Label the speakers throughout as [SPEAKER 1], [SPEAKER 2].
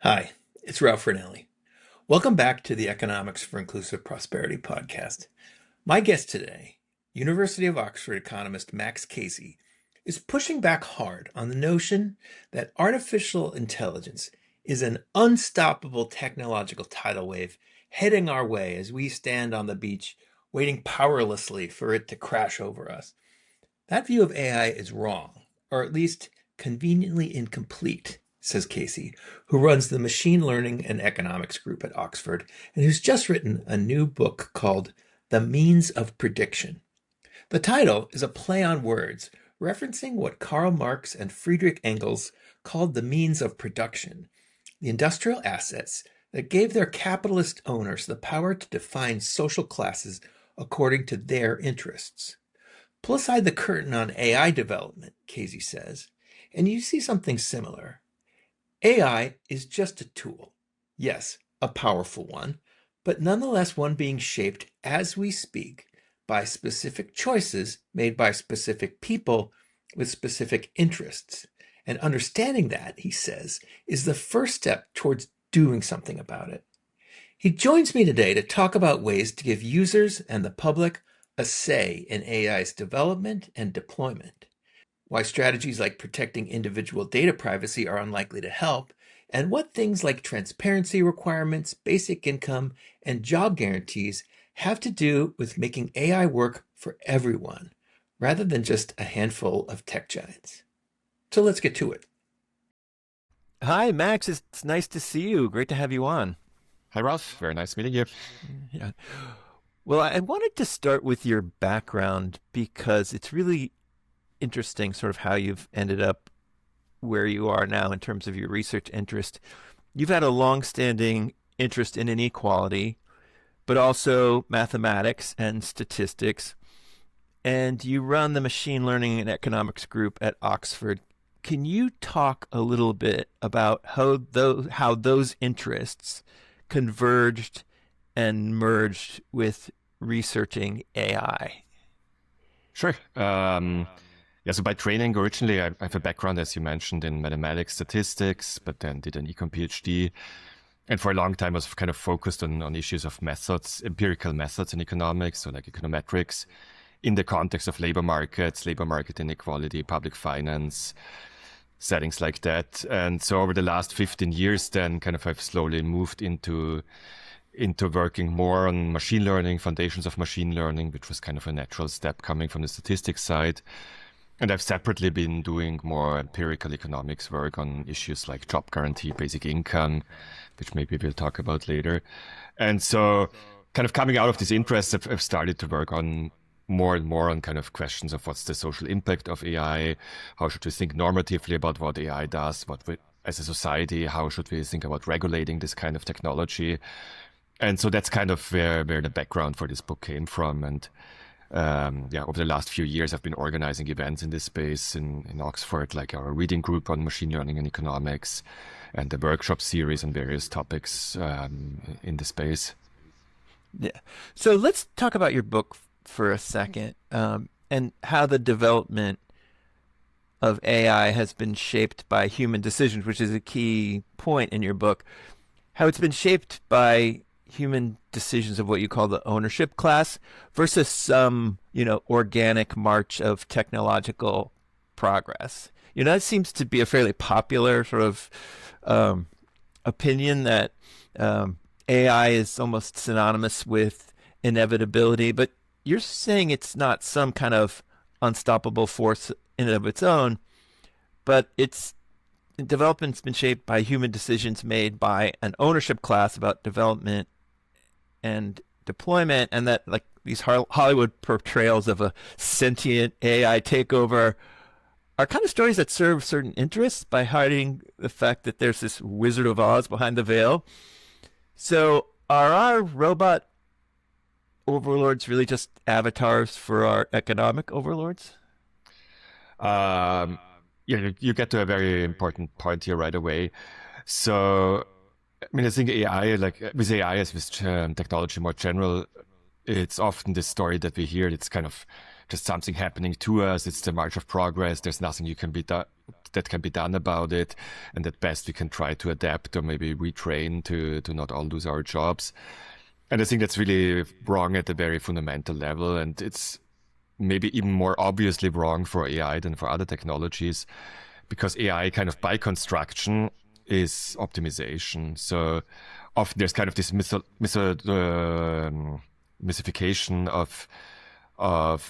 [SPEAKER 1] Hi, it's Ralph Fernelli. Welcome back to the Economics for Inclusive Prosperity podcast. My guest today, University of Oxford economist Max Kasy, is pushing back hard on the notion that artificial intelligence is an unstoppable technological tidal wave heading our way as we stand on the beach waiting powerlessly for it to crash over us. That view of AI is wrong, or at least conveniently incomplete, says Kasy, who runs the Machine Learning and Economics group at Oxford and who's just written a new book called The Means of Prediction. The title is a play on words, referencing what Karl Marx and Friedrich Engels called the means of production, the industrial assets that gave their capitalist owners the power to define social classes according to their interests. Pull aside the curtain on AI development, Kasy says, and you see something similar. AI is just a tool. Yes, a powerful one, but nonetheless one being shaped as we speak by specific choices made by specific people with specific interests. And understanding that, he says, is the first step towards doing something about it. He joins me today to talk about ways to give users and the public a say in AI's development and deployment, why strategies like protecting individual data privacy are unlikely to help, and what things like transparency requirements, basic income, and job guarantees have to do with making AI work for everyone, rather than just a handful of tech giants. So let's get to it.
[SPEAKER 2] Hi, Max. It's nice to see you. Great to have you on.
[SPEAKER 3] Hi, Ralph. Very nice meeting you.
[SPEAKER 2] Yeah. Well, I wanted to start with your background because it's really interesting, sort of how you've ended up where you are now in terms of your research interest. You've had a long-standing interest in inequality, but also mathematics and statistics, and you run the Machine Learning and Economics group at Oxford. Can you talk a little bit about how those interests converged and merged with researching AI?
[SPEAKER 3] Sure. So by training, originally, I have a background, as you mentioned, in mathematics, statistics, but then did an econ PhD. And for a long time, I was kind of focused on issues of methods, empirical methods in economics, so like econometrics, in the context of labor markets, labor market inequality, public finance, settings like that. And so over the last 15 years, then kind of I've slowly moved into working more on machine learning, foundations of machine learning, which was kind of a natural step coming from the statistics side. And I've separately been doing more empirical economics work on issues like job guarantee, basic income, which maybe we'll talk about later. And so kind of coming out of this interest, I've started to work on more and more on kind of questions of what's the social impact of AI, how should we think normatively about what AI does, as a society, how should we think about regulating this kind of technology. And so that's kind of where the background for this book came from. And over the last few years, I've been organizing events in this space in Oxford, like our reading group on machine learning and economics, and the workshop series on various topics in the space.
[SPEAKER 2] Yeah. So let's talk about your book for a second, and how the development of AI has been shaped by human decisions, which is a key point in your book. How it's been shaped by human decisions of what you call the ownership class versus some, organic march of technological progress. That seems to be a fairly popular sort of opinion that AI is almost synonymous with inevitability, but you're saying it's not some kind of unstoppable force in and of its own, but its development's been shaped by human decisions made by an ownership class about development and deployment, and that like these Hollywood portrayals of a sentient AI takeover are kind of stories that serve certain interests by hiding the fact that there's this Wizard of Oz behind the veil. So are our robot overlords really just avatars for our economic overlords?
[SPEAKER 3] You get to a very important point here right away. So I think AI, like with AI as with technology more general, it's often this story that we hear. It's kind of just something happening to us. It's the march of progress. There's nothing you can be that can be done about it. And at best, we can try to adapt or maybe retrain to not all lose our jobs. And I think that's really wrong at a very fundamental level. And it's maybe even more obviously wrong for AI than for other technologies, because AI kind of by construction is optimization. So often there's kind of this mystification of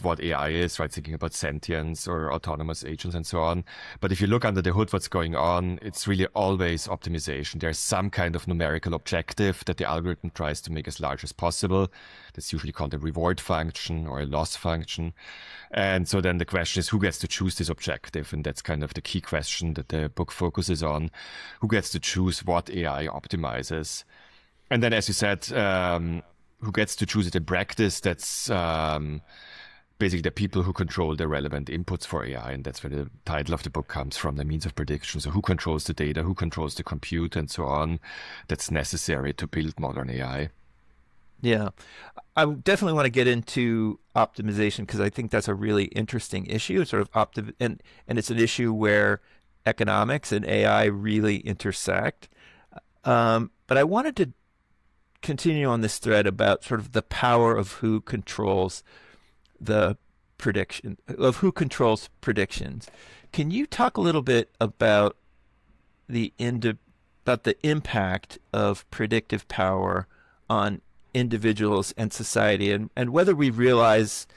[SPEAKER 3] what AI is, right? Thinking about sentience or autonomous agents and so on. But if you look under the hood, what's going on, it's really always optimization. There's some kind of numerical objective that the algorithm tries to make as large as possible. That's usually called a reward function or a loss function. And so then the question is, who gets to choose this objective? And that's kind of the key question that the book focuses on. Who gets to choose what AI optimizes? And then, as you said, who gets to choose it in practice? That's basically the people who control the relevant inputs for AI. And that's where the title of the book comes from, the means of prediction. So who controls the data, who controls the compute and so on that's necessary to build modern AI.
[SPEAKER 2] Yeah, I definitely want to get into optimization because I think that's a really interesting issue, sort of and it's an issue where economics and AI really intersect. But I wanted to continue on this thread about sort of the power of who controls the prediction, of who controls predictions. Can you talk a little bit about the impact of predictive power on individuals and society, and whether we realize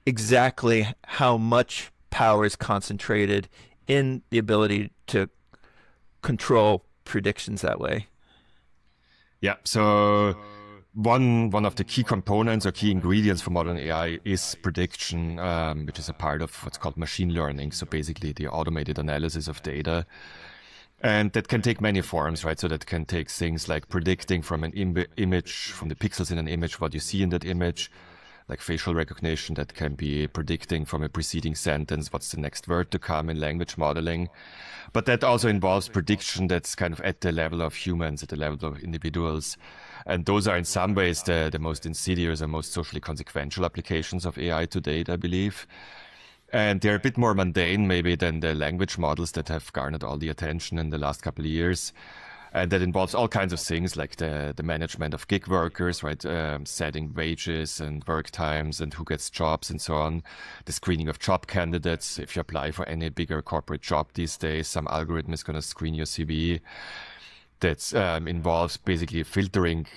[SPEAKER 2] exactly how much power is concentrated in the ability to control predictions that way?
[SPEAKER 3] Yeah, so one of the key components or key ingredients for modern AI is prediction, which is a part of what's called machine learning. So basically the automated analysis of data. And that can take many forms, right? So that can take things like predicting from an image, from the pixels in an image, what you see in that image, like facial recognition. That can be predicting from a preceding sentence, what's the next word to come in language modeling. But that also involves prediction that's kind of at the level of humans, at the level of individuals. And those are in some ways the most insidious and most socially consequential applications of AI to date, I believe. And they're a bit more mundane maybe than the language models that have garnered all the attention in the last couple of years. And that involves all kinds of things like the management of gig workers, right? Setting wages and work times and who gets jobs and so on. The screening of job candidates. If you apply for any bigger corporate job these days, some algorithm is going to screen your CV. That involves basically filtering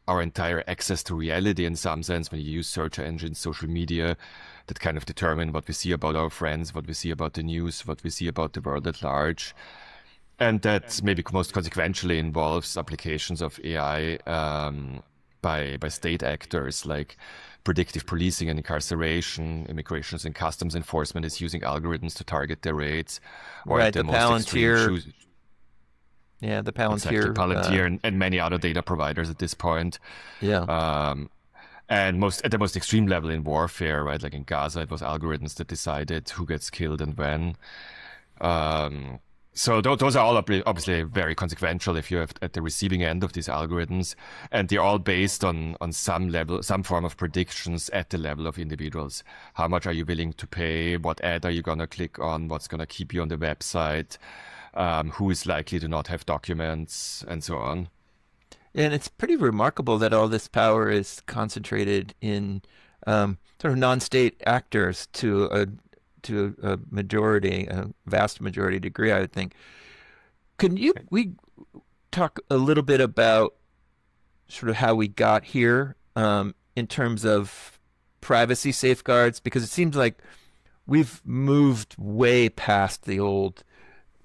[SPEAKER 3] our entire access to reality in some sense when you use search engines, social media, that kind of determine what we see about our friends, what we see about the news, what we see about the world at large. And that maybe most consequentially involves applications of AI by state actors like predictive policing and incarceration. Immigration and Customs Enforcement is using algorithms to target their raids.
[SPEAKER 2] Or right, the Palantir. Yeah, the Palantir.
[SPEAKER 3] Exactly, Palantir and many other data providers at this point.
[SPEAKER 2] Yeah.
[SPEAKER 3] And at the most extreme level in warfare, right? Like in Gaza, it was algorithms that decided who gets killed and when. So those are all obviously very consequential if you're at the receiving end of these algorithms, and they're all based on some level, some form of predictions at the level of individuals. How much are you willing to pay? What ad are you going to click on? What's going to keep you on the website? Who is likely to not have documents, and so on.
[SPEAKER 2] And it's pretty remarkable that all this power is concentrated in sort of non-state actors to a majority, a vast majority degree, I would think. We talk a little bit about sort of how we got here in terms of privacy safeguards? Because it seems like we've moved way past the old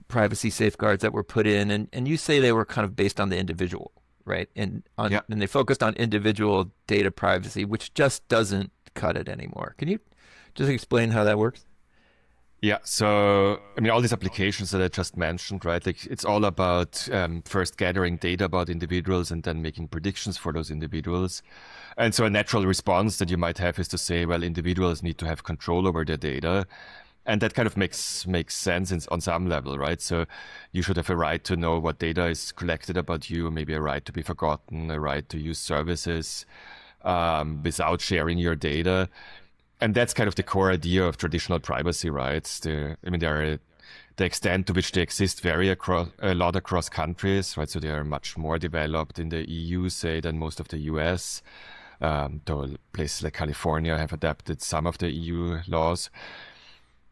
[SPEAKER 2] privacy safeguards that were put in, and you say they were kind of based on the individual, right? And they focused on individual data privacy, which just doesn't cut it anymore. Can you just explain how that works?
[SPEAKER 3] Yeah, so I mean, all these applications that I just mentioned, right? Like it's all about first gathering data about individuals and then making predictions for those individuals. And so a natural response that you might have is to say, well, individuals need to have control over their data. And that kind of makes sense on some level, right? So you should have a right to know what data is collected about you, maybe a right to be forgotten, a right to use services without sharing your data. And that's kind of the core idea of traditional privacy rights. The extent to which they exist vary a lot across countries, right? So they are much more developed in the EU, say, than most of the US. Though places like California have adapted some of the EU laws.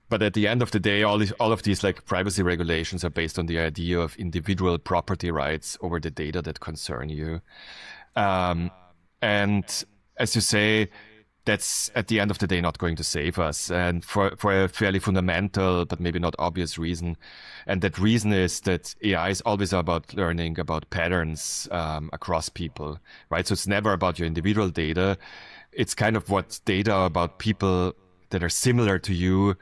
[SPEAKER 3] But at the end of the day, all of these like privacy regulations are based on the idea of individual property rights over the data that concern you. And as you say, that's at the end of the day not going to save us, and for a fairly fundamental but maybe not obvious reason. And that reason is that AI is always about learning about patterns across people, right? So it's never about your individual data. It's kind of what data about people that are similar to you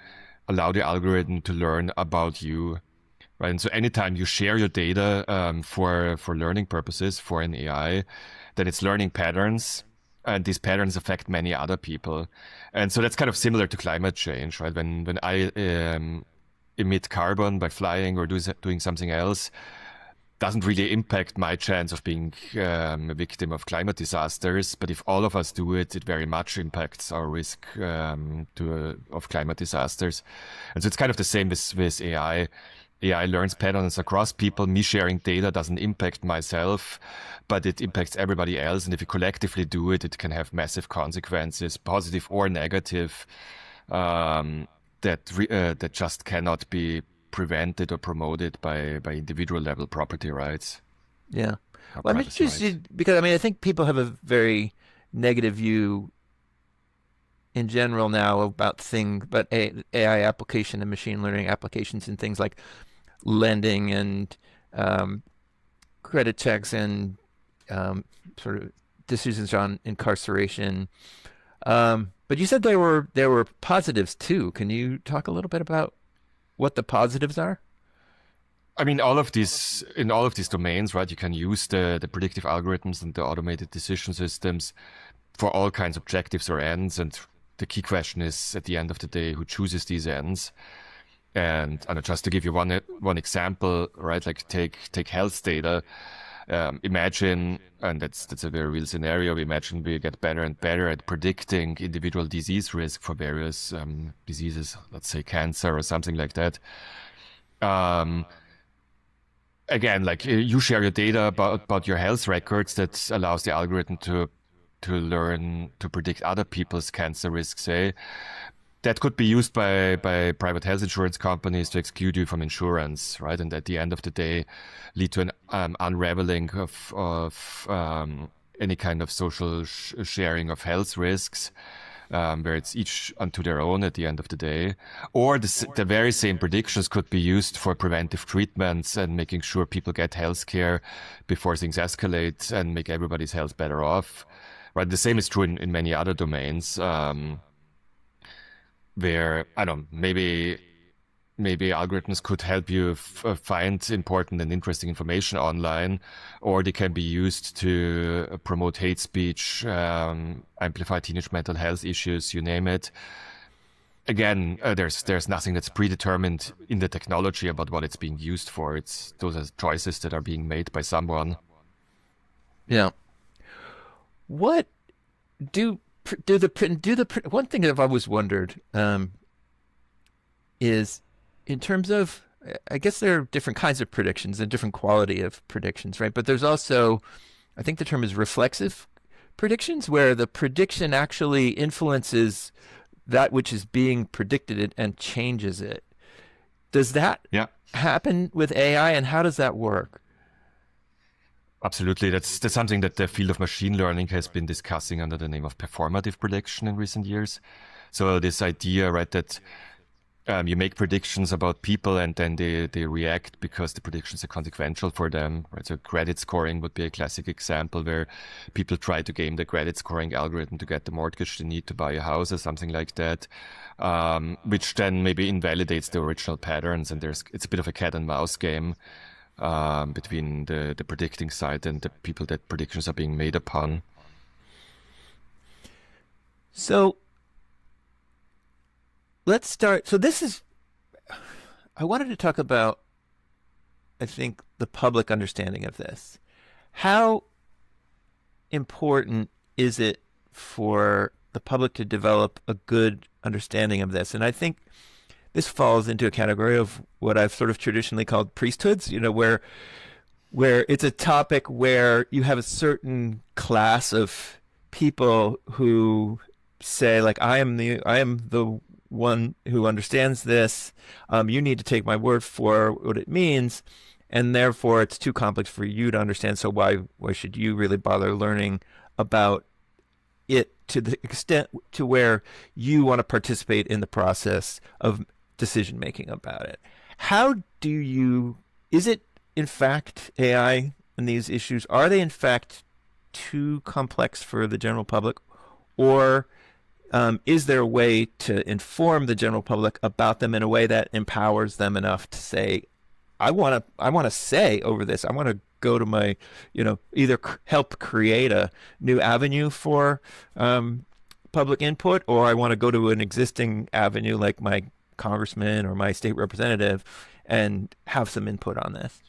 [SPEAKER 3] allow the algorithm to learn about you, right? And so anytime you share your data for learning purposes for an AI, then it's learning patterns, and these patterns affect many other people. And so that's kind of similar to climate change, right? When I emit carbon by flying or doing something else, doesn't really impact my chance of being a victim of climate disasters. But if all of us do it, it very much impacts our risk of climate disasters. And so it's kind of the same with AI. AI learns patterns across people. Me sharing data doesn't impact myself, but it impacts everybody else. And if you collectively do it, it can have massive consequences, positive or negative, that just cannot be prevented or promoted by individual level property rights.
[SPEAKER 2] Yeah. Well, I'm interested because I think people have a very negative view in general now about AI application and machine learning applications and things like lending and credit checks and sort of decisions on incarceration. But you said there were positives too. Can you talk a little bit about what the positives are?
[SPEAKER 3] I mean, in all of these domains, right, you can use the predictive algorithms and the automated decision systems for all kinds of objectives or ends. And the key question is, at the end of the day, who chooses these ends? And just to give you one example, right, like take health data. Imagine, and that's a very real scenario, imagine we get better and better at predicting individual disease risk for various diseases, let's say cancer or something like that. Again, like you share your data about your health records, that allows the algorithm to learn to predict other people's cancer risks, say. That could be used by private health insurance companies to exclude you from insurance, right? And at the end of the day, lead to an unraveling of any kind of social sharing of health risks, where it's each unto their own at the end of the day. Or the very same predictions could be used for preventive treatments and making sure people get health care before things escalate and make everybody's health better off, right? The same is true in many other domains. Where, I don't know, maybe algorithms could help you find important and interesting information online, or they can be used to promote hate speech, amplify teenage mental health issues, you name it. Again, there's nothing that's predetermined in the technology about what it's being used for. Those are choices that are being made by someone.
[SPEAKER 2] Yeah. What do the one thing that I've always wondered is, in terms of, I guess there are different kinds of predictions and different quality of predictions, right? But there's also, I think the term is reflexive predictions, where the prediction actually influences that which is being predicted and changes it. Does that happen with AI, and how does that work?
[SPEAKER 3] Absolutely. That's something that the field of machine learning has been discussing under the name of performative prediction in recent years. So this idea, right, that you make predictions about people and then they react because the predictions are consequential for them, right? So credit scoring would be a classic example, where people try to game the credit scoring algorithm to get the mortgage they need to buy a house or something like that, which then maybe invalidates the original patterns. And it's a bit of a cat and mouse game between the predicting side and the people that predictions are being made upon.
[SPEAKER 2] So let's start. So I wanted to talk about, I think, the public understanding of this. How important is it for the public to develop a good understanding of this? And I think this falls into a category of what I've sort of traditionally called priesthoods, where it's a topic where you have a certain class of people who say, like, I am the one who understands this. You need to take my word for what it means, and therefore it's too complex for you to understand. So why should you really bother learning about it to the extent to where you want to participate in the process of decision making about it? Is it in fact AI and these issues, are they in fact too complex for the general public, or is there a way to inform the general public about them in a way that empowers them enough to say, I want to say over this, I want to go to my, either help create a new avenue for public input, or I want to go to an existing avenue like my congressman or my state representative and have some input on this?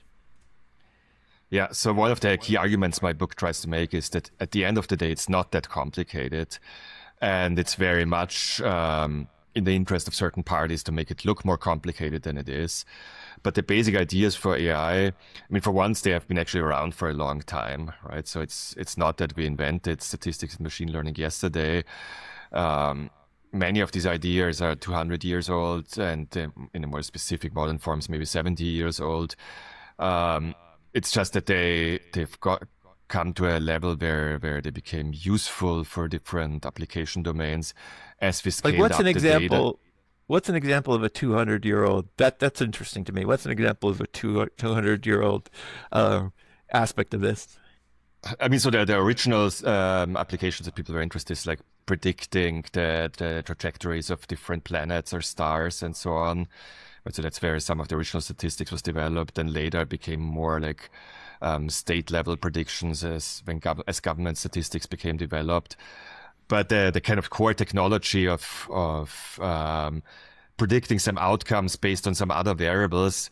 [SPEAKER 3] Yeah, so one of the key arguments my book tries to make is that at the end of the day, it's not that complicated. And it's very much in the interest of certain parties to make it look more complicated than it is. But the basic ideas for AI, I mean, for once, they have been actually around for a long time, right? So it's not that we invented statistics and machine learning yesterday. Many of these ideas are 200 years old, and in a more specific modern forms, maybe 70 years old. It's just that they've come to a level where they became useful for different application domains as we scaled up the data.
[SPEAKER 2] What's an example of a 200-year-old? That's interesting to me. What's an example of a 200-year-old aspect of this?
[SPEAKER 3] I mean, so the original applications that people were interested in, like predicting the trajectories of different planets or stars and so on. So that's where some of the original statistics was developed, and later became more like state-level predictions as government statistics became developed. But the kind of core technology of predicting some outcomes based on some other variables,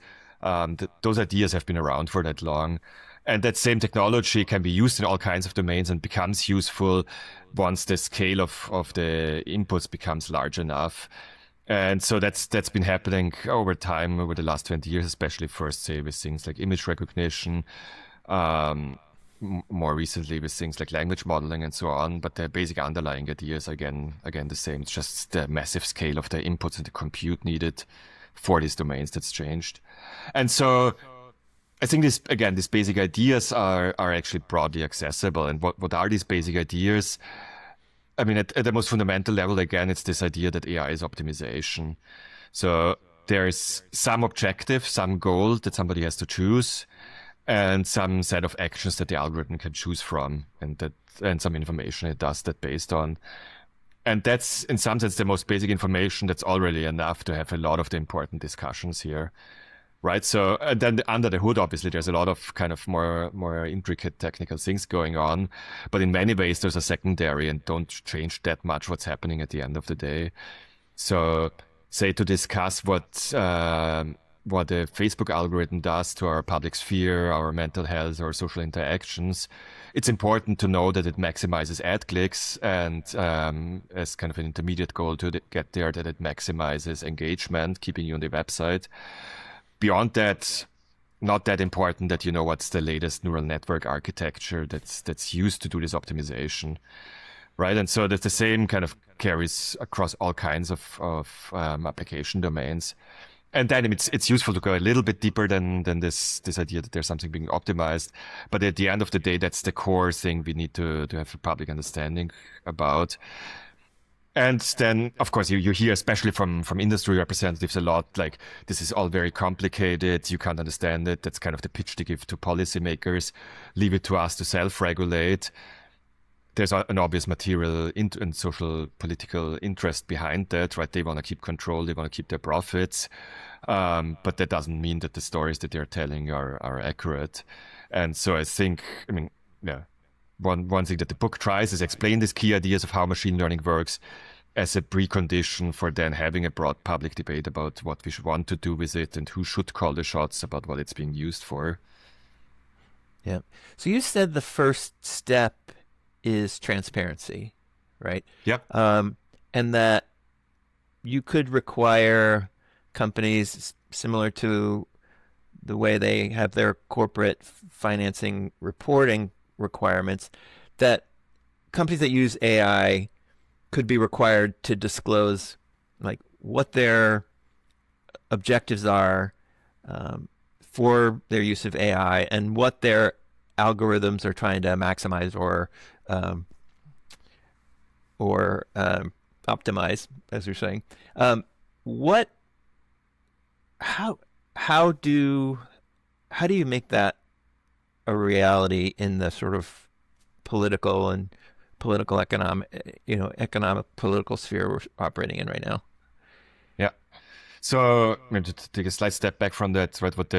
[SPEAKER 3] those ideas have been around for that long. And that same technology can be used in all kinds of domains and becomes useful once the scale of the inputs becomes large enough. And so that's been happening over time, over the last 20 years, especially first, say, with things like image recognition, more recently with things like language modeling and so on. But the basic underlying ideas, again, the same. It's just the massive scale of the inputs and the compute needed for these domains that's changed. And so I think these basic ideas are actually broadly accessible. And what are these basic ideas? I mean, at the most fundamental level, again, it's this idea that AI is optimization. So there's some objective, some goal that somebody has to choose, and some set of actions that the algorithm can choose from, and some information it does that based on. And that's, in some sense, the most basic information that's already enough to have a lot of the important discussions here. Right. So then under the hood, obviously, there's a lot of kind of more intricate technical things going on. But in many ways, there's a secondary and don't change that much what's happening at the end of the day. So say to discuss what the Facebook algorithm does to our public sphere, our mental health, or social interactions, it's important to know that it maximizes ad clicks, and as kind of an intermediate goal to get there, that it maximizes engagement, keeping you on the website. Beyond that, not that important that you know what's the latest neural network architecture that's used to do this optimization, right? And so that the same kind of carries across all kinds of application domains. And then it's useful to go a little bit deeper than this idea that there's something being optimized. But at the end of the day, that's the core thing we need to have a public understanding about. And then, of course, you hear, especially from industry representatives, a lot like, this is all very complicated, you can't understand it. That's kind of the pitch they give to policymakers. Leave it to us to self-regulate. There's an obvious material and social political interest behind that, right? They want to keep control, they want to keep their profits. But that doesn't mean that the stories that they're telling are accurate. And so I think, one thing that the book tries is explain these key ideas of how machine learning works as a precondition for then having a broad public debate about what we should want to do with it and who should call the shots about what it's being used for.
[SPEAKER 2] Yeah. So you said the first step is transparency. right?
[SPEAKER 3] Yep.
[SPEAKER 2] And that you could require companies similar to the way they have their corporate financing reporting requirements, that companies that use AI could be required to disclose like what their objectives are for their use of AI and what their algorithms are trying to maximize or optimize, as you're saying. What how how do how do you make that a reality in the sort of political and political economic economic political sphere we're operating in right now?
[SPEAKER 3] Yeah. So maybe to take a slight step back from that, right? What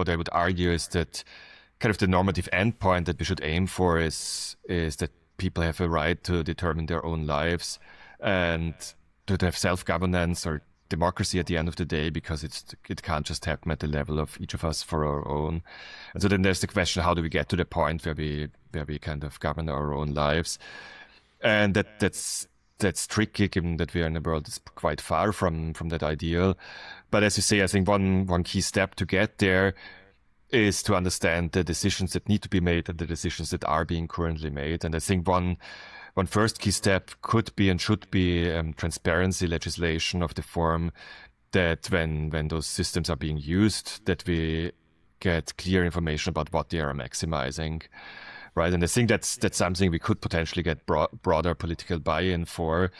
[SPEAKER 3] I would argue is that kind of the normative endpoint that we should aim for is that people have a right to determine their own lives and to have self-governance or democracy at the end of the day, because it can't just happen at the level of each of us for our own. And so then there's the question: how do we get to the point where we kind of govern our own lives? And that's tricky, given that we are in a world that's quite far from that ideal. But as you say, I think one key step to get there is to understand the decisions that need to be made and the decisions that are being currently made. And I think one first key step could be and should be transparency legislation of the form that when those systems are being used, that we get clear information about what they are maximizing. Right. And I think that's something we could potentially get broader political buy-in for.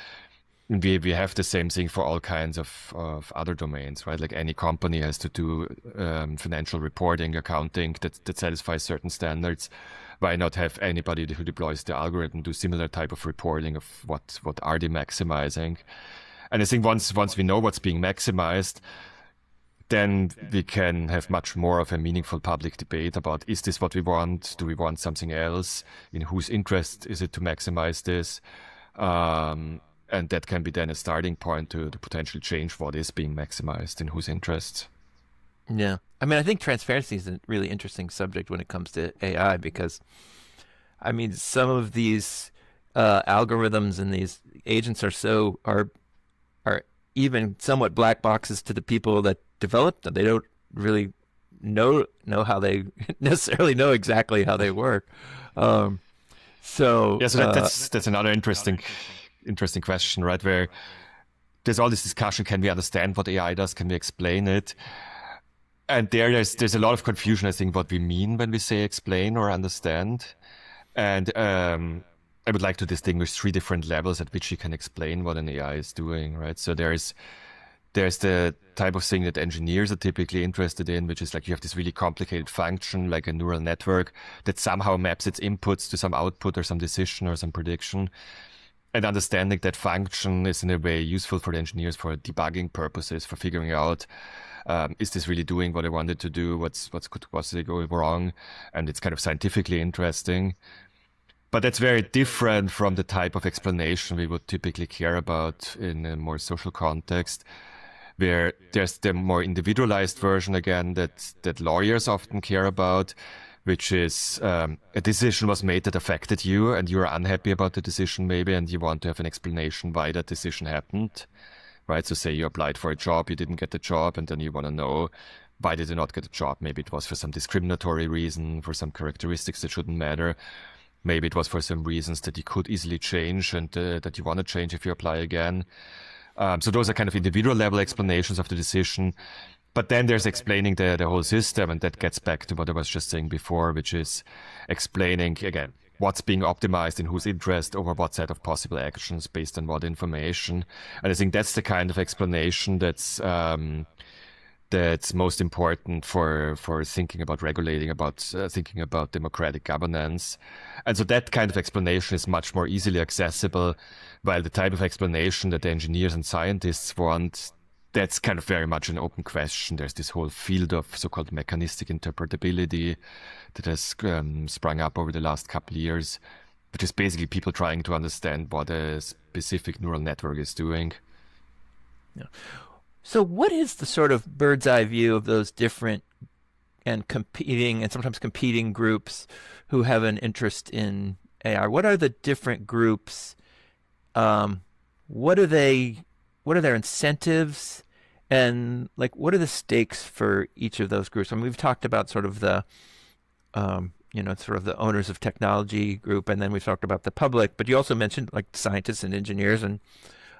[SPEAKER 3] We have the same thing for all kinds of other domains, right? Like any company has to do financial reporting, accounting that satisfies certain standards. Why not have anybody who deploys the algorithm do similar type of reporting of what are they maximizing? And I think once we know what's being maximized, then we can have much more of a meaningful public debate about, is this what we want? Do we want something else? In whose interest is it to maximize this? And that can be then a starting point to potentially change what is being maximized, in whose interests.
[SPEAKER 2] Yeah. I mean, I think transparency is a really interesting subject when it comes to AI, because, I mean, some of these algorithms and these agents are even somewhat black boxes to the people that develop them. They don't really know how they necessarily know exactly how they work. So
[SPEAKER 3] that's another interesting question, right? Where there's all this discussion: can we understand what AI does? Can we explain it? And there's a lot of confusion, I think, what we mean when we say explain or understand. And I would like to distinguish three different levels at which you can explain what an AI is doing, right? So there's the type of thing that engineers are typically interested in, which is like you have this really complicated function, like a neural network, that somehow maps its inputs to some output or some decision or some prediction. And understanding that function is in a way useful for the engineers for debugging purposes, for figuring out, is this really doing what I wanted to do? What's going wrong? And it's kind of scientifically interesting. But that's very different from the type of explanation we would typically care about in a more social context, where there's the more individualized version, again, that lawyers often care about, which is a decision was made that affected you and you're unhappy about the decision maybe, and you want to have an explanation why that decision happened, right? So say you applied for a job, you didn't get the job, and then you want to know, why did you not get the job? Maybe it was for some discriminatory reason, for some characteristics that shouldn't matter. Maybe it was for some reasons that you could easily change and that you want to change if you apply again. So those are kind of individual level explanations of the decision. But then there's explaining the whole system, and that gets back to what I was just saying before, which is explaining, again, what's being optimized in whose interest over what set of possible actions based on what information. And I think that's the kind of explanation that's most important for thinking about regulating, about thinking about democratic governance. And so that kind of explanation is much more easily accessible, while the type of explanation that the engineers and scientists want, that's kind of very much an open question. There's this whole field of so-called mechanistic interpretability that has sprung up over the last couple of years, which is basically people trying to understand what a specific neural network is doing.
[SPEAKER 2] Yeah. So what is the sort of bird's eye view of those different and competing and sometimes competing groups who have an interest in AI? What are the different groups what are they? What are their incentives? And like, what are the stakes for each of those groups? I mean, we've talked about sort of the sort of the owners of technology group, and then we've talked about the public. But you also mentioned like scientists and engineers, and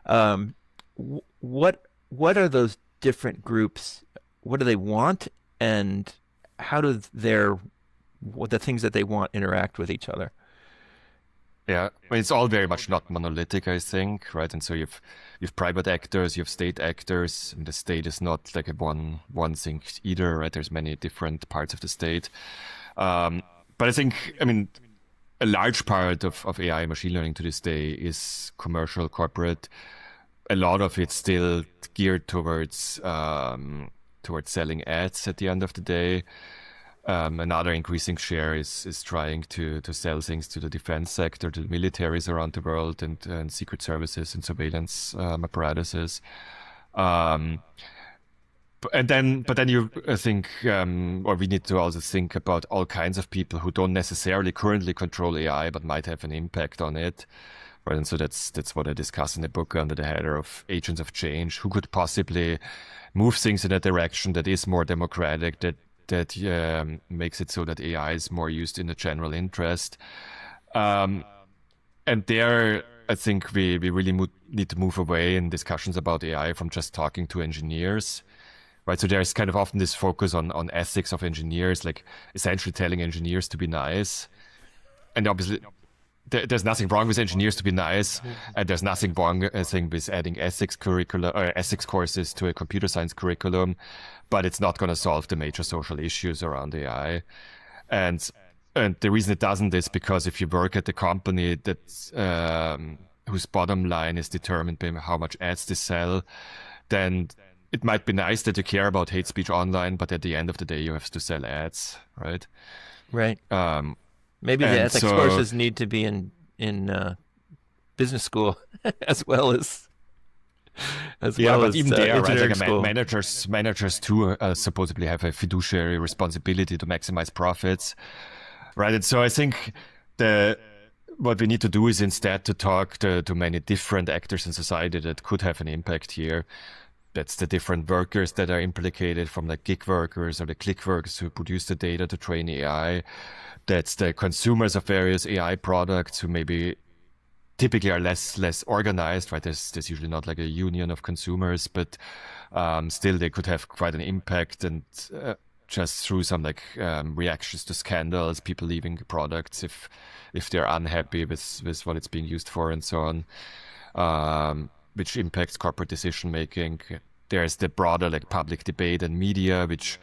[SPEAKER 2] um, what are those different groups? What do they want, and how do the things that they want interact with each other?
[SPEAKER 3] Yeah, I mean, it's all very much not monolithic, I think, right? And so you've private actors, you have state actors, and the state is not like a one thing either, right? There's many different parts of the state. But I think, I mean, a large part of AI machine learning to this day is commercial, corporate. A lot of it's still geared towards selling ads at the end of the day. Another increasing share is trying to sell things to the defense sector, to the militaries around the world, and secret services and surveillance apparatuses. But then you, I think, or we need to also think about all kinds of people who don't necessarily currently control AI, but might have an impact on it. Right? And so that's what I discuss in the book under the header of agents of change, who could possibly move things in a direction that is more democratic, that makes it so that AI is more used in the general interest. And there, I think we really need to move away in discussions about AI from just talking to engineers. Right, so there's kind of often this focus on ethics of engineers, like essentially telling engineers to be nice. And obviously, there's nothing wrong with engineers to be nice, and there's nothing wrong, I think, with adding ethics courses to a computer science curriculum, but it's not going to solve the major social issues around AI. And the reason it doesn't is because if you work at a company that's whose bottom line is determined by how much ads they sell, then it might be nice that you care about hate speech online, but at the end of the day, you have to sell ads, right?
[SPEAKER 2] Right. Maybe the ethics courses need to be in business school as well as
[SPEAKER 3] even there, right?
[SPEAKER 2] engineering
[SPEAKER 3] Like
[SPEAKER 2] school.
[SPEAKER 3] managers too supposedly have a fiduciary responsibility to maximize profits, right? And so I think what we need to do is instead to talk to many different actors in society that could have an impact here. That's the different workers that are implicated, from like gig workers or the click workers who produce the data to train AI. That's the consumers of various AI products who maybe typically are less organized, right? There's usually not like a union of consumers, but still they could have quite an impact, and just through some like reactions to scandals, people leaving products if they're unhappy with what it's being used for and so on. Which impacts corporate decision making. There's the broader like public debate and media, which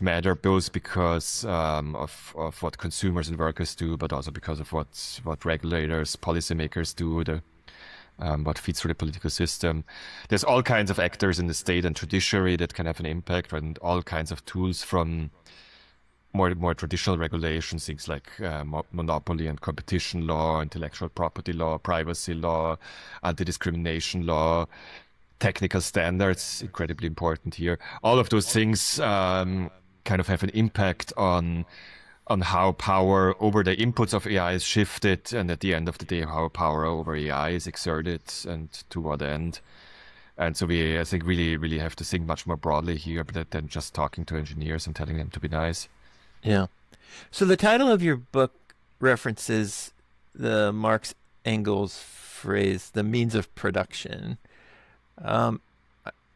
[SPEAKER 3] matter both because of what consumers and workers do, but also because of what regulators, policymakers do, what feeds through the political system. There's all kinds of actors in the state and judiciary that can have an impact, and all kinds of tools from more traditional regulations, things like monopoly and competition law, intellectual property law, privacy law, anti-discrimination law, technical standards, incredibly important here. All of those things kind of have an impact on how power over the inputs of AI is shifted, and at the end of the day, how power over AI is exerted and to what end. And so I think, really have to think much more broadly here than just talking to engineers and telling them to be nice.
[SPEAKER 2] Yeah. So the title of your book references the Marx Engels phrase, the means of production. I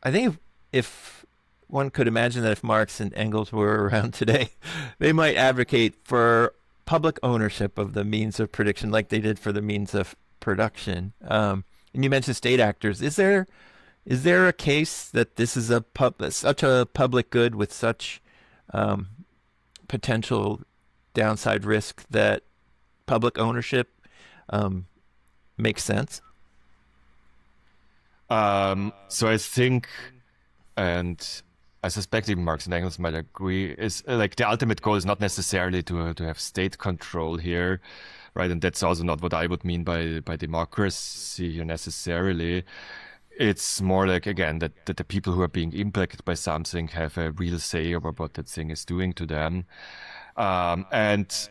[SPEAKER 2] think if one could imagine that if Marx and Engels were around today, they might advocate for public ownership of the means of production like they did for the means of production. And you mentioned state actors. Is there a case that this is such a public good with such potential downside risk that public ownership makes sense?
[SPEAKER 3] So I think, and I suspect even Marx and Engels might agree, is like the ultimate goal is not necessarily to have state control here, right? And that's also not what I would mean by democracy here necessarily. It's more like, again, that the people who are being impacted by something have a real say over what that thing is doing to them. And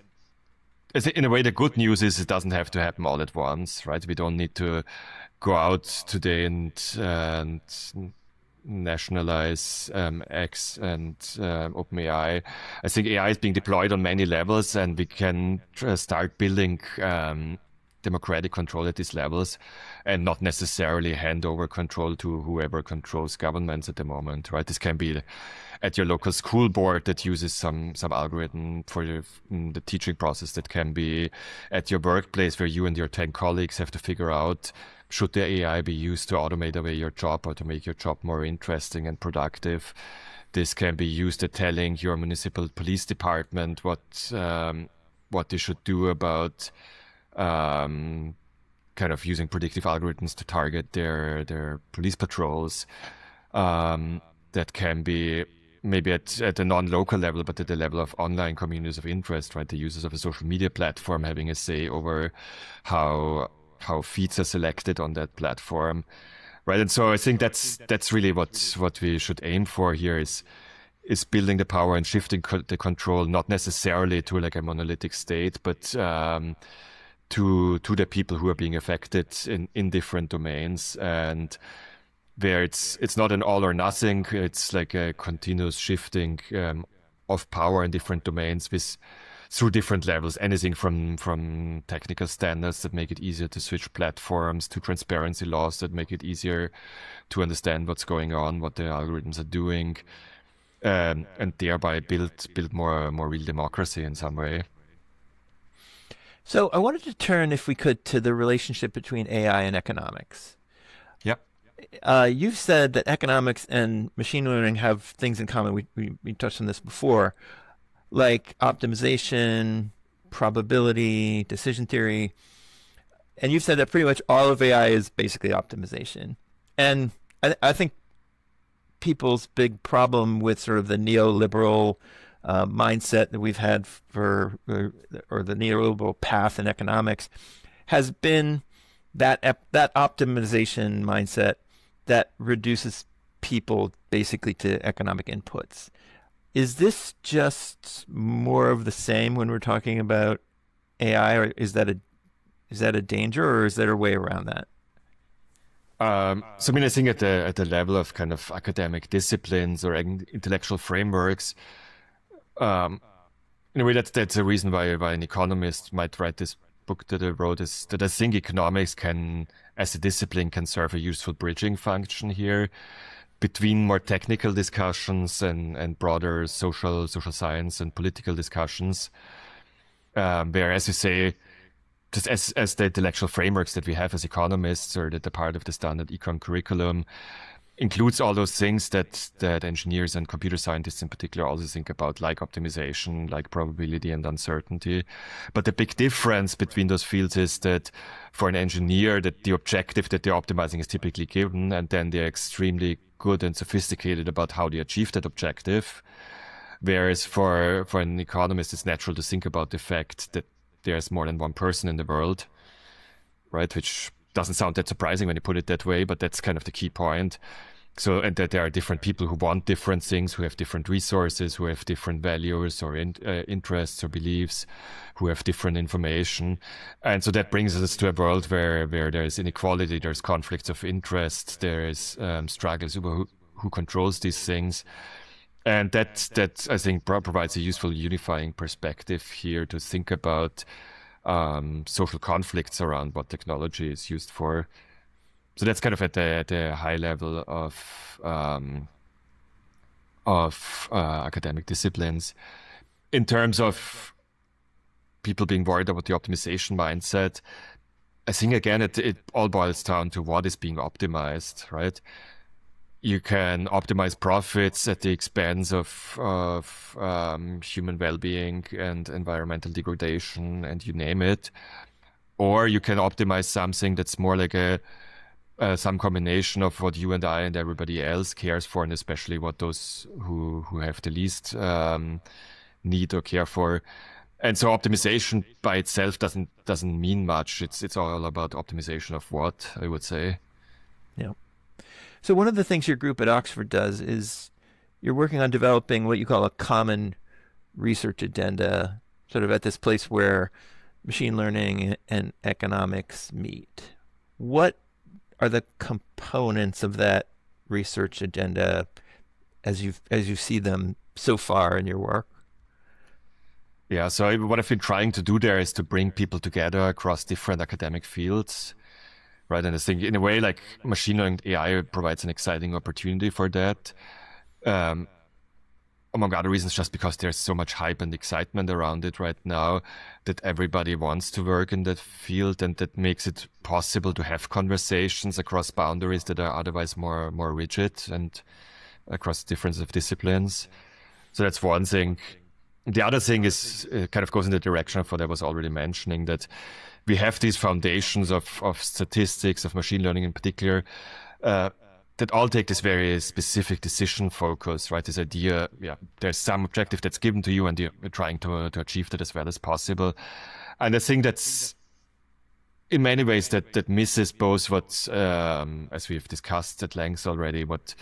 [SPEAKER 3] in a way, the good news is it doesn't have to happen all at once, right? We don't need to go out today and nationalize X and OpenAI. I think AI is being deployed on many levels, and we can start building democratic control at these levels, and not necessarily hand over control to whoever controls governments at the moment, right? This can be at your local school board that uses some algorithm for the teaching process. That can be at your workplace where you and your 10 colleagues have to figure out, should the AI be used to automate away your job or to make your job more interesting and productive? This can be used at telling your municipal police department what they should do about kind of using predictive algorithms to target their police patrols. That can be maybe at a non-local level, but at the level of online communities of interest, right? The users of a social media platform having a say over how feeds are selected on that platform, right? And so I think that's really what we should aim for here is building the power and shifting the control, not necessarily to like a monolithic state, but to the people who are being affected in different domains, and where it's not an all or nothing. It's like a continuous shifting of power in different domains through different levels, anything from technical standards that make it easier to switch platforms to transparency laws that make it easier to understand what's going on, what the algorithms are doing, and thereby build more real democracy in some way.
[SPEAKER 2] So I wanted to turn, if we could, to the relationship between AI and economics.
[SPEAKER 3] Yeah.
[SPEAKER 2] You've said that economics and machine learning have things in common. We touched on this before, like optimization, probability, decision theory. And you've said that pretty much all of AI is basically optimization. And I think people's big problem with sort of the neoliberal mindset that we've had or the neoliberal path in economics has been that optimization mindset that reduces people basically to economic inputs. Is this just more of the same when we're talking about AI, or is that a danger, or is there a way around that?
[SPEAKER 3] So I mean, I think at the level of kind of academic disciplines or intellectual frameworks, in a way that's a reason why an economist might write this book that I wrote, is that I think economics can, as a discipline, can serve a useful bridging function here between more technical discussions and broader social science and political discussions, where, as you say, just as the intellectual frameworks that we have as economists, or that are part of the standard econ curriculum, includes all those things that engineers and computer scientists in particular also think about, like optimization, like probability and uncertainty. But the big difference between those fields is that for an engineer, that the objective that they're optimizing is typically given, and then they're extremely good and sophisticated about how they achieve that objective. Whereas for an economist, it's natural to think about the fact that there's more than one person in the world, right? Which doesn't sound that surprising when you put it that way, but that's kind of the key point. So, and that there are different people who want different things, who have different resources, who have different values or interests or beliefs, who have different information. And so that brings us to a world where there's inequality, there's conflicts of interest, there is struggles over who controls these things. And that I think provides a useful unifying perspective here to think about social conflicts around what technology is used for. So that's kind of at the high level of academic disciplines. In terms of people being worried about the optimization mindset, I think again it all boils down to what is being optimized, right? You can optimize profits at the expense of human well-being and environmental degradation, and you name it. Or you can optimize something that's more like some combination of what you and I and everybody else cares for, and especially what those who have the least need or care for. And so optimization by itself doesn't mean much. It's all about optimization of what, I would say.
[SPEAKER 2] Yeah. So one of the things your group at Oxford does is you're working on developing what you call a common research agenda, sort of at this place where machine learning and economics meet. What are the components of that research agenda as you see them so far in your work?
[SPEAKER 3] Yeah, so what I've been trying to do there is to bring people together across different academic fields, right? And I think in a way, like machine learning AI provides an exciting opportunity for that. Among other reasons, just because there's so much hype and excitement around it right now that everybody wants to work in that field, and that makes it possible to have conversations across boundaries that are otherwise more rigid and across difference of disciplines. So that's one thing. The other thing is kind of goes in the direction of what I was already mentioning, that we have these foundations of statistics, of machine learning in particular, that all take this very specific decision focus, right? This idea, there's some objective that's given to you and you're trying to achieve that as well as possible. And I think that's in many ways that misses both what, as we've discussed at length already, what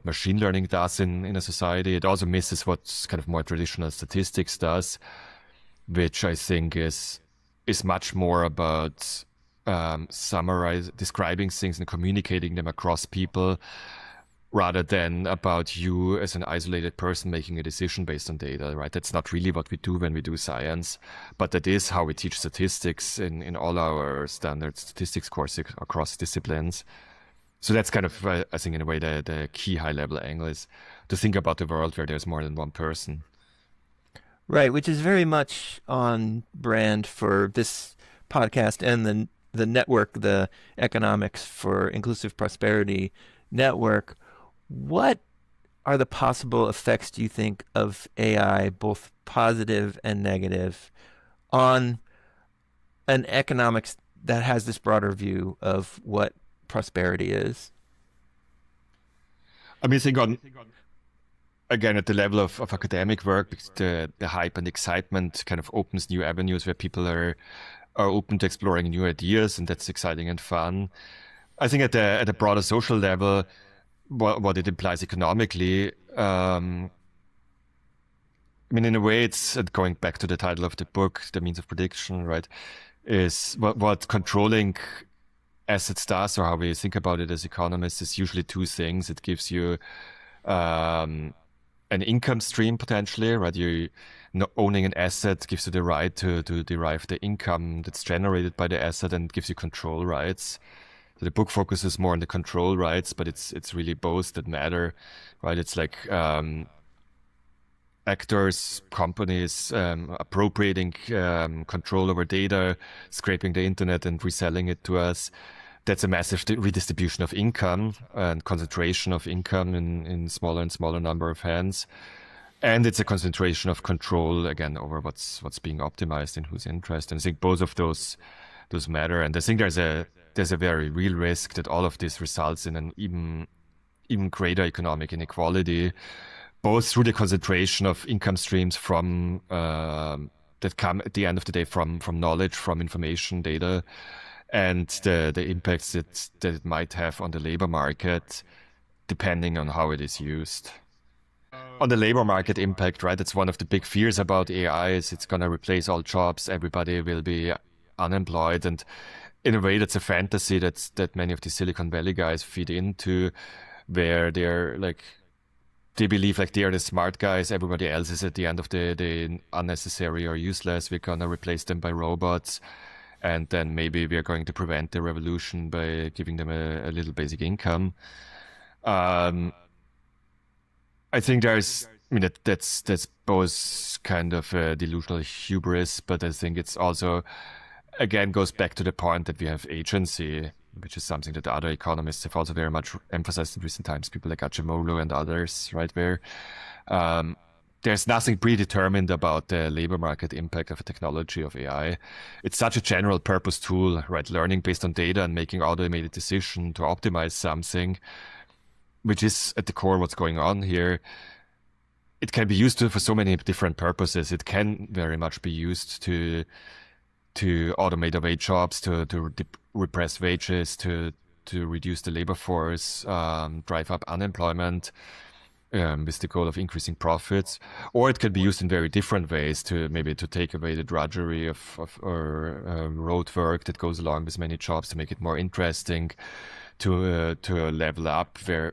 [SPEAKER 3] machine learning does in a society. It also misses what kind of more traditional statistics does, which I think is much more about describing things and communicating them across people, rather than about you as an isolated person making a decision based on data, right? That's not really what we do when we do science, but that is how we teach statistics in all our standard statistics courses across disciplines. So that's kind of, I think, in a way, the key high-level angle is to think about the world where there's more than one person.
[SPEAKER 2] Right, which is very much on brand for this podcast and the network, the Economics for Inclusive Prosperity network. What are the possible effects, do you think, of AI, both positive and negative, on an economics that has this broader view of what prosperity is?
[SPEAKER 3] I mean, I think again, at the level of academic work, the hype and excitement kind of opens new avenues where people are open to exploring new ideas, and that's exciting and fun. I think at a broader social level, what it implies economically, I mean, in a way, it's going back to the title of the book, The Means of Prediction, right? Is what controlling assets does, or how we think about it as economists, is usually two things. It gives you an income stream potentially, right? Owning an asset gives you the right to derive the income that's generated by the asset, and gives you control rights. So the book focuses more on the control rights, but it's really both that matter, right? It's like actors, companies appropriating control over data, scraping the internet and reselling it to us. That's a massive redistribution of income and concentration of income in smaller and smaller number of hands. And it's a concentration of control, again, over what's being optimized in whose interest. And I think both of those matter. And I think there's a very real risk that all of this results in an even greater economic inequality, both through the concentration of income streams from that come at the end of the day from knowledge, from information, data, and the impacts that it might have on the labor market, depending on how it is used. On the labor market impact, right, it's one of the big fears about AI is it's going to replace all jobs, everybody will be unemployed, and in a way that's a fantasy that many of the Silicon Valley guys feed into, where they're like, they believe like they are the smart guys, everybody else is at the end of the day unnecessary or useless, we're going to replace them by robots, and then maybe we're going to prevent the revolution by giving them a little basic income. I think that's both kind of a delusional hubris, but I think it's also, again, goes back to the point that we have agency, which is something that other economists have also very much emphasized in recent times, people like Acemoglu and others, right, where there's nothing predetermined about the labor market impact of a technology of AI. It's such a general purpose tool, right, learning based on data and making automated decision to optimize something, which is at the core what's going on here. It can be used for so many different purposes. It can very much be used to automate away jobs, to repress wages, to reduce the labor force, drive up unemployment. with the goal of increasing profits, or it can be used in very different ways to maybe to take away the drudgery of or road work that goes along with many jobs, to make it more interesting, to level up where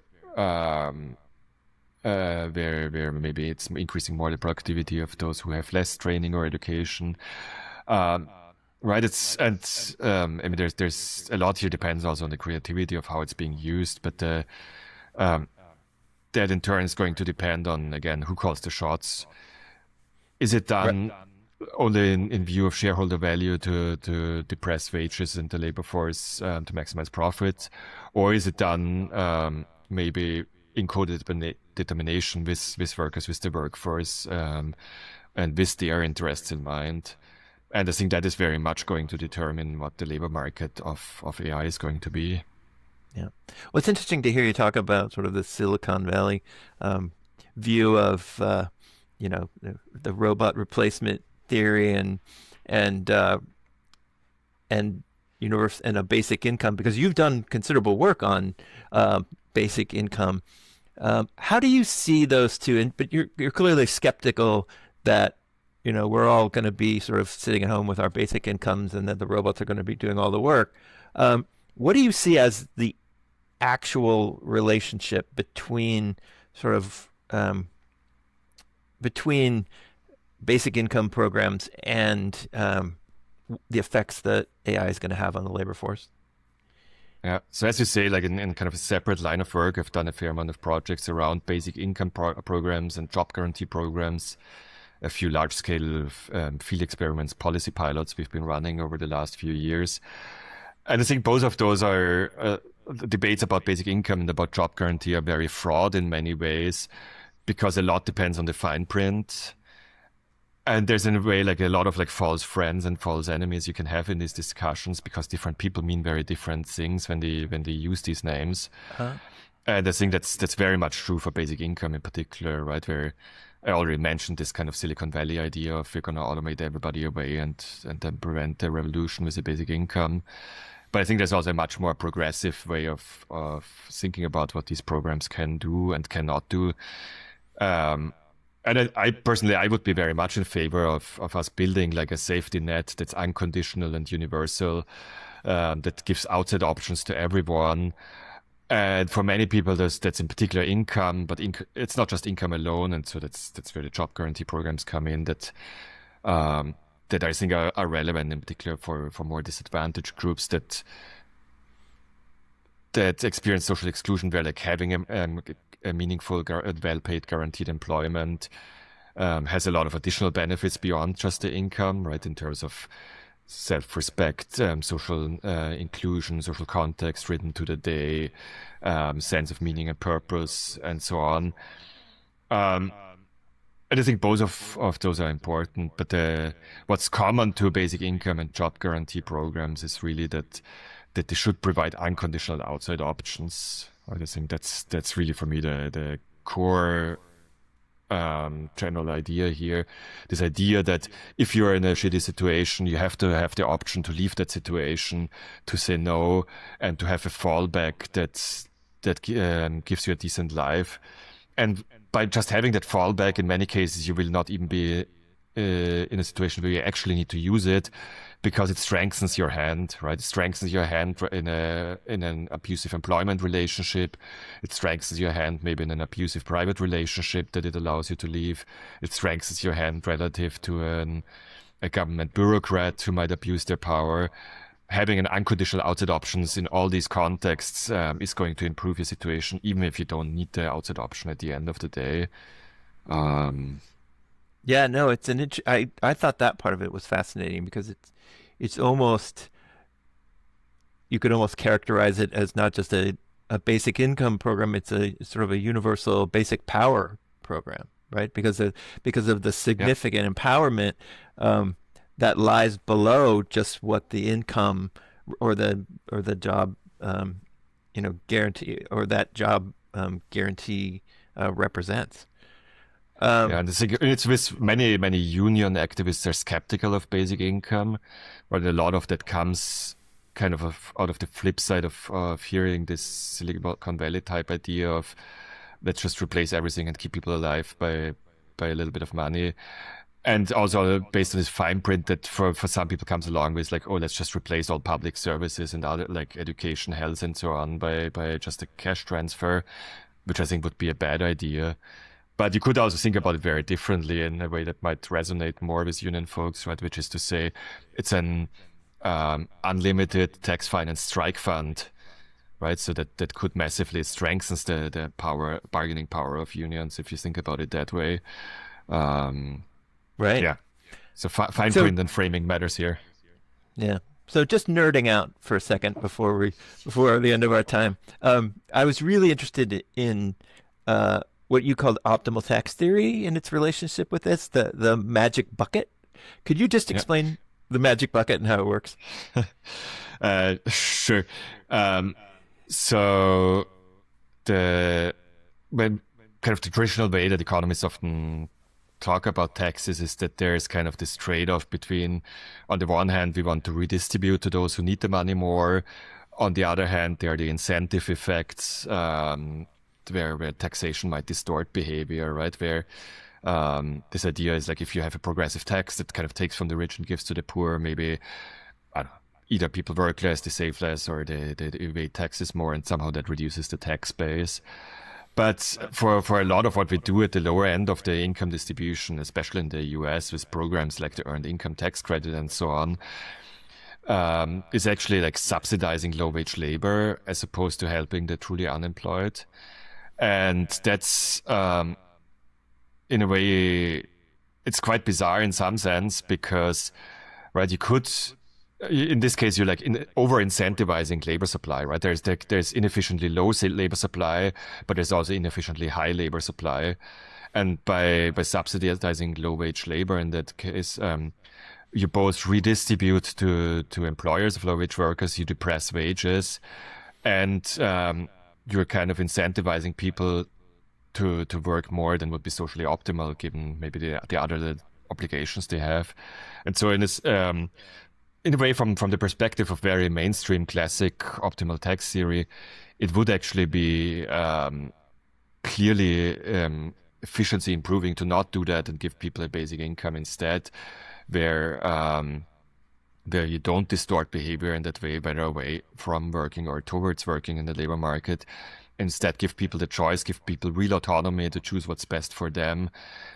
[SPEAKER 3] maybe it's increasing more the productivity of those who have less training or education. Right, I mean, there's a lot here, depends also on the creativity of how it's being used, but that in turn is going to depend on, again, who calls the shots. Is it done only in view of shareholder value to depress wages in the labor force to maximize profits, or is it done maybe in co-determination with workers, with the workforce, and with their interests in mind? And I think that is very much going to determine what the labor market of AI is going to be.
[SPEAKER 2] Yeah. Well, it's interesting to hear you talk about sort of the Silicon Valley view of, the robot replacement theory and universe and a basic income, because you've done considerable work on basic income. How do you see those two? But you're clearly skeptical that we're all going to be sort of sitting at home with our basic incomes, and that the robots are going to be doing all the work. What do you see as the actual relationship between sort of between basic income programs and the effects that AI is going to have on the labor force?
[SPEAKER 3] Yeah. So as you say, like in kind of a separate line of work, I've done a fair amount of projects around basic income programs and job guarantee programs. A few large-scale field experiments, policy pilots we've been running over the last few years. And I think both of those are debates about basic income and about job guarantee are very fraught in many ways, because a lot depends on the fine print. And there's in a way like a lot of like false friends and false enemies you can have in these discussions, because different people mean very different things when they use these names. And I think that's very much true for basic income in particular, right? Where I already mentioned this kind of Silicon Valley idea of we're going to automate everybody away and then prevent the revolution with the basic income. But I think there's also a much more progressive way of thinking about what these programs can do and cannot do. And I personally, I would be very much in favor of us building like a safety net that's unconditional and universal, that gives outside options to everyone. And for many people, that's in particular income, but it's not just income alone. And so that's where the job guarantee programs come in that I think are relevant in particular for more disadvantaged groups that experience social exclusion, where like having a meaningful, well-paid, guaranteed employment has a lot of additional benefits beyond just the income, right? In terms of self-respect, social inclusion, social context, rhythm to the day, sense of meaning and purpose, and so on. And I think both of those are important. But what's common to basic income and job guarantee programs is really that they should provide unconditional outside options. I think that's really for me the core general idea here. This idea that if you're in a shitty situation, you have to have the option to leave that situation, to say no, and to have a fallback that gives you a decent life. And by just having that fallback, in many cases, you will not even be in a situation where you actually need to use it, because it strengthens your hand, right? It strengthens your hand in an abusive employment relationship. It strengthens your hand maybe in an abusive private relationship that it allows you to leave. It strengthens your hand relative to a government bureaucrat who might abuse their power. Having an unconditional outside options in all these contexts is going to improve your situation, even if you don't need the outside option at the end of the day.
[SPEAKER 2] Yeah, no, it's I thought that part of it was fascinating, because it's almost, you could almost characterize it as not just a basic income program, it's sort of a universal basic power program, right? Because of the significant empowerment that lies below just what the income or the job guarantee, or that job guarantee represents.
[SPEAKER 3] And it's with many union activists are skeptical of basic income, but a lot of that comes kind of out of the flip side of hearing this Silicon Valley type idea of let's just replace everything and keep people alive by a little bit of money. And also based on this fine print that for some people comes along with like, oh, let's just replace all public services and other like education, health, and so on by just a cash transfer, which I think would be a bad idea. But you could also think about it very differently in a way that might resonate more with union folks, right? Which is to say, it's an unlimited tax-financed strike fund, right? So that could massively strengthens the bargaining power of unions if you think about it that way.
[SPEAKER 2] Right.
[SPEAKER 3] Yeah. So fine print and framing matters here.
[SPEAKER 2] Yeah. So just nerding out for a second before the end of our time. I was really interested in what you called optimal tax theory and its relationship with this, the magic bucket. Could you just explain the magic bucket and how it works?
[SPEAKER 3] Sure. So the traditional way that economists often talk about taxes is that there is kind of this trade-off between, on the one hand, we want to redistribute to those who need the money more. On the other hand, there are the incentive effects, where taxation might distort behavior, right? Where this idea is like if you have a progressive tax that kind of takes from the rich and gives to the poor, maybe either people work less, they save less, or they evade taxes more, and somehow that reduces the tax base. But for a lot of what we do at the lower end of the income distribution, especially in the US with programs like the Earned Income Tax Credit and so on, is actually like subsidizing low-wage labor as opposed to helping the truly unemployed. And that's, in a way, it's quite bizarre in some sense because, right, you could, in this case, you're like over-incentivizing labor supply, right? There's inefficiently low labor supply, but there's also inefficiently high labor supply. And by subsidizing low-wage labor in that case, you both redistribute to employers of low-wage workers, you depress wages, and you're kind of incentivizing people to work more than would be socially optimal given maybe the other obligations they have. And so in this, in a way, from the perspective of very mainstream classic optimal tax theory, it would actually be clearly efficiency improving to not do that and give people a basic income instead, where you don't distort behavior in that way, whether away from working or towards working in the labor market. Instead, give people the choice, give people real autonomy to choose what's best for them,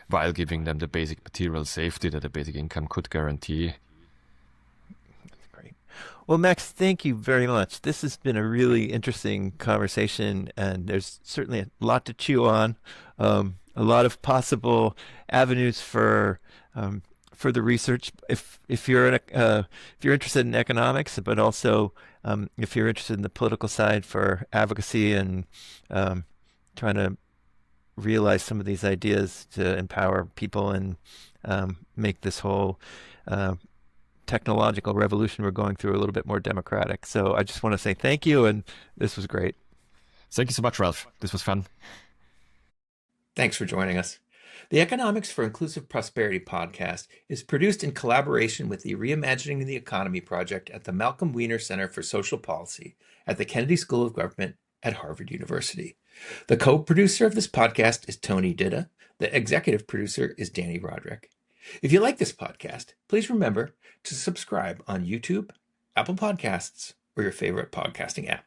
[SPEAKER 3] while giving them the basic material safety that a basic income could guarantee.
[SPEAKER 2] That's great. Well, Max, thank you very much. This has been a really interesting conversation, and there's certainly a lot to chew on, a lot of possible avenues for further research. If you're interested in economics, but also if you're interested in the political side for advocacy and trying to realize some of these ideas to empower people and make this whole technological revolution we're going through a little bit more democratic. So I just want to say thank you, and this was great.
[SPEAKER 3] Thank you so much, Ralph. This was fun.
[SPEAKER 1] Thanks for joining us. The Economics for Inclusive Prosperity podcast is produced in collaboration with the Reimagining the Economy project at the Malcolm Wiener Center for Social Policy at the Kennedy School of Government at Harvard University. The co-producer of this podcast is Tony Ditta. The executive producer is Danny Roderick. If you like this podcast, please remember to subscribe on YouTube, Apple Podcasts, or your favorite podcasting app.